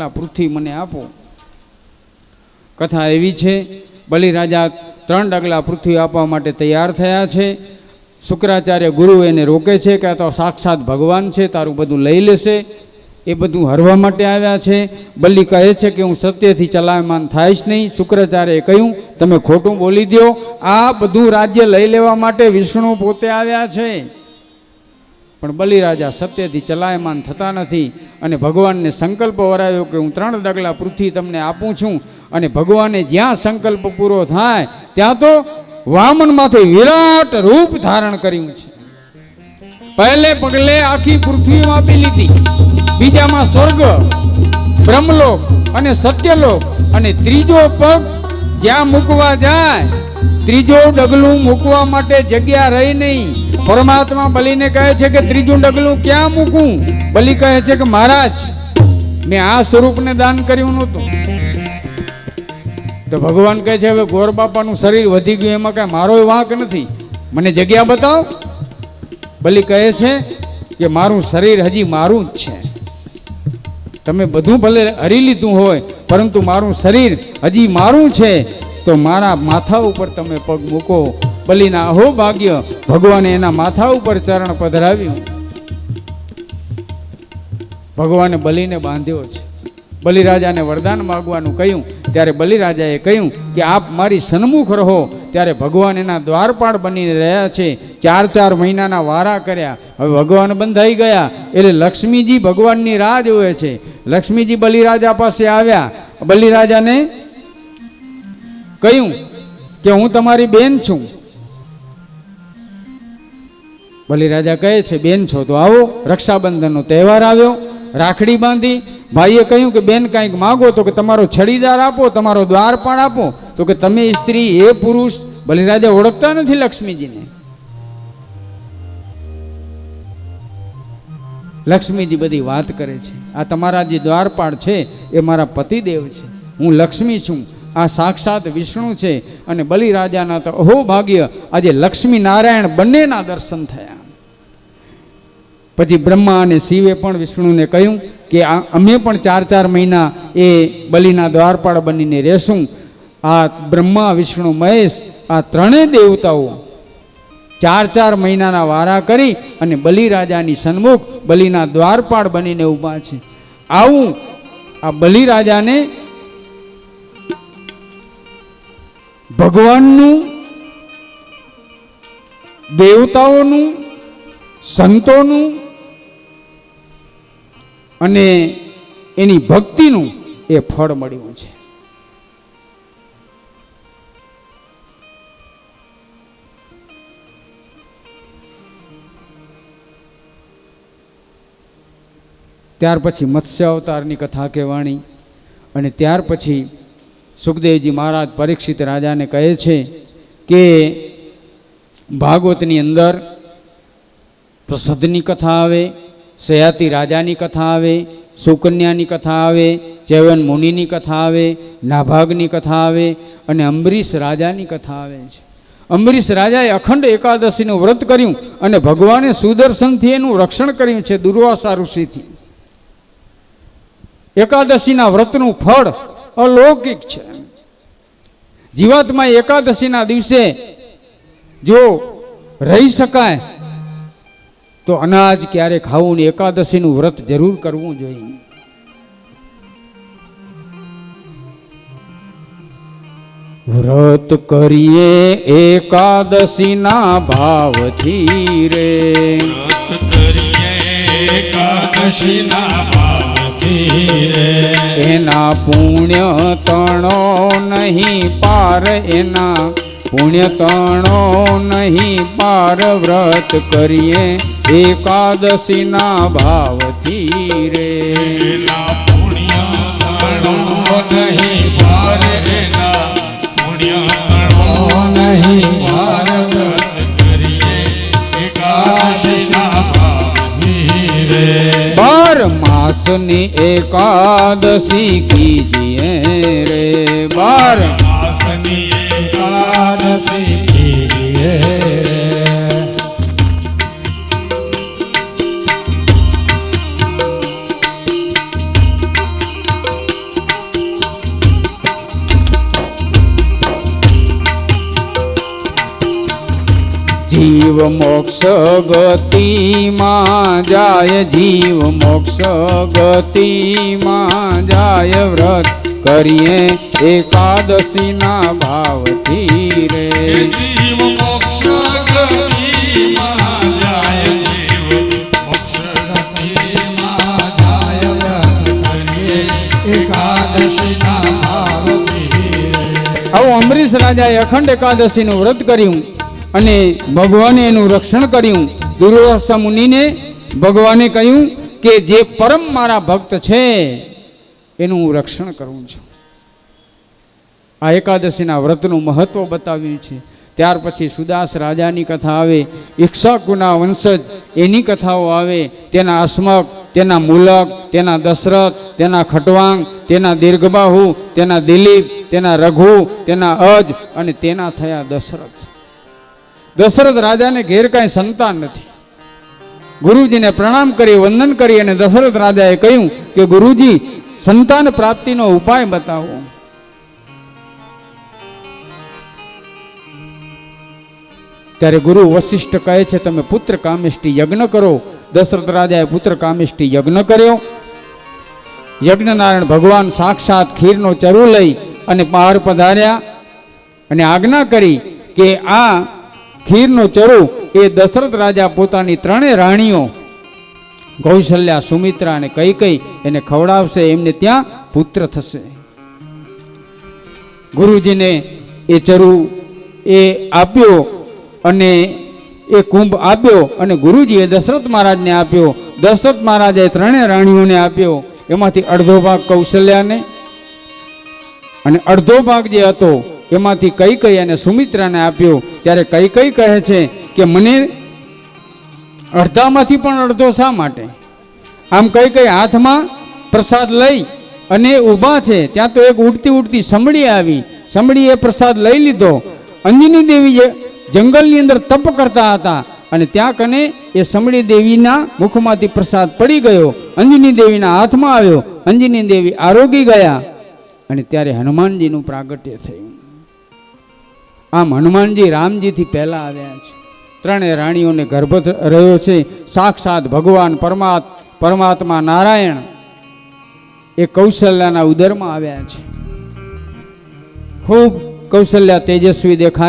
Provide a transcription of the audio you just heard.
પૃથ્વી મને આપો. કથા એવી છે, બલિરાજા 3 ડગલા પૃથ્વી આપવા માટે તૈયાર થયા છે. શુક્રાચાર્ય ગુરુ એને રોકે છે કે આ તો સાક્ષાત ભગવાન છે, તારું બધું લઈ લેશે. એ બધું હરવા માટે આવ્યા છે. બલિ કહે છે કે હું સત્યથી ચલાયમાન થાઈશ નહીં. શુક્રાચાર્યએ કહ્યું તમે ખોટું બોલી દો, આ બધું રાજ્ય લઈ લેવા માટે વિષ્ણુ પોતે આવ્યા છે. પણ બલિરાજા સત્યથી ચલાયમાન થતા નથી અને ભગવાનને સંકલ્પ વરાવ્યો કે હું 3 ડગલા પૃથ્વી તમને આપું છું. અને ભગવાને જ્યાં સંકલ્પ પૂરો થાય ત્યાં તો વામન માથે વિરાટ રૂપ ધારણ કર્યું છે. પહેલે પગલે આખી પૃથ્વી આપી લીધી, બીજામાં સ્વર્ગ, બ્રહ્મલોક અને સત્યલોક, અને ત્રીજો પગ જ્યાં મૂકવા જાય, ત્રીજો ડગલું મૂકવા માટે જગ્યા રહી નહીં. પરમાત્મા બલિને કહે છે કે ત્રીજું ડગલું ક્યાં મૂકું? બલિ કહે છે કે મહારાજ મેં આ સ્વરૂપને દાન કર્યું નહોતું. તો ભગવાન કહે છે હવે ગોર બાપાનું શરીર વધી ગયું, એમાં કઈ મારો વાંક નથી, મને જગ્યા બતાવો. બલિ કહે છે કે મારું શરીર હજી મારું જ છે, તમે બધું ભલે હરી લીધું હોય પરંતુ મારું શરીર હજી મારું છે, તો મારા માથા ઉપર તમે પગ મૂકો. બલિના અહો ભાગ્ય, ભગવાને એના માથા ઉપર ચરણ પધરાવ્યું. ભગવાને બલિને બાંધ્યો છે. બલિરાજાને વરદાન માગવાનું કહ્યું ત્યારે બલિરાજાએ કહ્યું કે આપ મારી સન્મુખ રહો. ત્યારે ભગવાન એના દ્વારપાળ બની રહ્યા છે. 4 મહિનાના વારા કર્યા. હવે ભગવાન બંધાઈ ગયા એટલે લક્ષ્મીજી ભગવાનની રાહ જોવે છે. લક્ષ્મીજી બલિરાજા પાસે આવ્યા. બલિરાજાને કહ્યું કે હું તમારી બેન છું. બલિરાજા કહે છે બેન છો તો આવો. રક્ષાબંધનનો તહેવાર આવ્યો, રાખડી બાંધી. ભાઈએ કહ્યું કે બેન કંઈક માગો, તો કે તમારો છડીદાર આપો, તમારો દ્વારપાળ આપો. તો કે તમે સ્ત્રી, એ પુરુષ. બલિરાજા ઓળખતા નથી લક્ષ્મીજીને. લક્ષ્મીજી બધી વાત કરે છે, આ તમારા જે દ્વારપાળ છે એ મારા પતિદેવ છે, હું લક્ષ્મી છું, આ સાક્ષાત વિષ્ણુ છે. અને બલિરાજાના તો અહો ભાગ્ય, આજે લક્ષ્મી નારાયણ બંનેના દર્શન થયા. પછી બ્રહ્મા અને શિવે પણ વિષ્ણુને કહ્યું કે અમે પણ 4 મહિના એ બલિના દ્વારપાળ બનીને રહેશું. આ બ્રહ્મા, વિષ્ણુ, મહેશ, આ 3 દેવતાઓ 4 મહિનાના વારા કરી અને બલિરાજાની સન્મુખ બલિના દ્વારપાળ બનીને ઊભા છે. આવું આ બલિરાજાને ભગવાનનું, દેવતાઓનું, સંતોનું અને એની ભક્તિનું એ ફળ મળ્યું છે. ત્યાર પછી મત્સ્ય અવતારની કથા કહેવાણી. અને ત્યાર પછી સુખદેવજી મહારાજ પરીક્ષિત રાજાને કહે છે કે ભાગવતની અંદર પ્રસિદ્ધની કથા આવે, સયાતિ રાજાની કથા આવે, સુકન્યાની કથા આવે, ચૈવન મુનિની કથા આવે, નાભાગની કથા આવે અને અંબરીશ રાજાની કથા આવે છે. અંબરીશ રાજાએ અખંડ એકાદશીનું વ્રત કર્યું અને ભગવાને સુદર્શનથી એનું રક્ષણ કર્યું છે દુર્વાસા ઋષિથી. એકાદશીના વ્રતનું ફળ અલૌકિક છે. જીવાત્મા એકાદશીના દિવસે જો રહી શકાય તો અનાજ ક્યારે ખાવું ને એકાદશીનું વ્રત જરૂર કરવું જોઈએ. વ્રત કરીએ એકાદશીના ભાવથી રે, વ્રત કરીએ એકાદશીના ભાવથી રે, એના પુણ્ય તણો નહીં પાર, એના પુણ્ય તણો નહીં પાર. વ્રત કરીએ એકાદશીના ભાવથી રે, એના પુણ્ય તણો નહીં પાર, એના પુણ્ય તણો નહીં પાર. વ્રત કરીએ એકાદશીના ભાવથી રે, 12 માસની એકાદશી કીજીએ રે, 12 માસની એકાદશી કીજીએ રે. જીવ મોક્ષ ગતિમાં જાય, જીવ મોક્ષ ગતિમાં જાય, વ્રત કરીએ એકાદશીના ભાવથી રે. જીવ મોક્ષ ગતિમાં જાય, જીવ મોક્ષ ગતિમાં જાય, વ્રત કરીએ એકાદશીના ભાવથી રે. આવું અમરીશ રાજાએ અખંડ એકાદશીનું વ્રત કર્યું અને ભગવાને એનું રક્ષણ કર્યું. દુર્વાસા મુનિને ભગવાને કહ્યું કે જે પરમ મારા ભક્ત છે એનું હું રક્ષણ કરું છું. આ એકાદશીના વ્રતનું મહત્વ બતાવ્યું છે. ત્યાર પછી સુદાસ રાજાની કથા આવે, ઇક્ષ્વાકુના વંશજ એની કથાઓ આવે, તેના અસ્મક, તેના મૂલક, તેના દશરથ, તેના ખટવાંગ, તેના દીર્ઘબાહુ, તેના દિલીપ, તેના રઘુ, તેના અજ અને તેના થયા દશરથ. દશરથ રાજાને ઘેર કાંઈ સંતાન નથી. ગુરુજીને પ્રણામ કરી વંદન કરી અને દશરથ રાજાએ કહ્યું કે ગુરુજી સંતાન પ્રાપ્તિનો ઉપાય બતાવો. ત્યારે ગુરુ વશિષ્ઠ કહે છે તમે પુત્ર કામેષ્ટી યજ્ઞ કરો. દશરથ રાજાએ પુત્ર કામેષ્ટી યજ્ઞ કર્યો. યજ્ઞનારાયણ ભગવાન સાક્ષાત ખીરનો ચરુ લઈ અને બહાર પધાર્યા અને આજ્ઞા કરી કે આ ખીરનો ચરુ એ દશરથ રાજા પોતાની ત્રણેય રાણીઓ કૌશલ્યા, સુમિત્રા અને કૈકેયી એને ખવડાવશે, એમને ત્યાં પુત્ર થશે. ગુરુજીને એ ચરુ એ આપ્યો અને એ કુંભ આપ્યો અને ગુરુજીએ દશરથ મહારાજને આપ્યો. દશરથ મહારાજે ત્રણેય રાણીઓને આપ્યો. એમાંથી અડધો ભાગ કૌશલ્યાને અને અડધો ભાગ જે હતો એમાંથી કૈકેયી અને સુમિત્રાને આપ્યો. ત્યારે કૈકેયી કહે છે કે મને અડધામાંથી પણ અડધો શા માટે? આમ કૈકેયી હાથમાં પ્રસાદ લઈ અને ઊભા છે ત્યાં તો એક ઉડતી ઉડતી સમડી આવી. સમડીએ પ્રસાદ લઈ લીધો. અંજની દેવી જંગલની અંદર તપ કરતા હતા અને ત્યાં કને એ સમડી દેવીના મુખમાંથી પ્રસાદ પડી ગયો, અંજની દેવીના હાથમાં આવ્યો. અંજની દેવી આરોગી ગયા અને ત્યારે હનુમાનજીનું પ્રાગટ્ય થયું. આમ હનુમાનજી રામજીથી પહેલા આવ્યા છે. ત્રણેય રાણીઓને ગર્ભ રહ્યો છે. સાક્ષાત ભગવાન પરમાત્મા નારાયણ એ કૌશલ્યાના ઉદરમાં આવ્યા છે. ખૂબ કૌશલ્યા તેજસ્વી દેખાય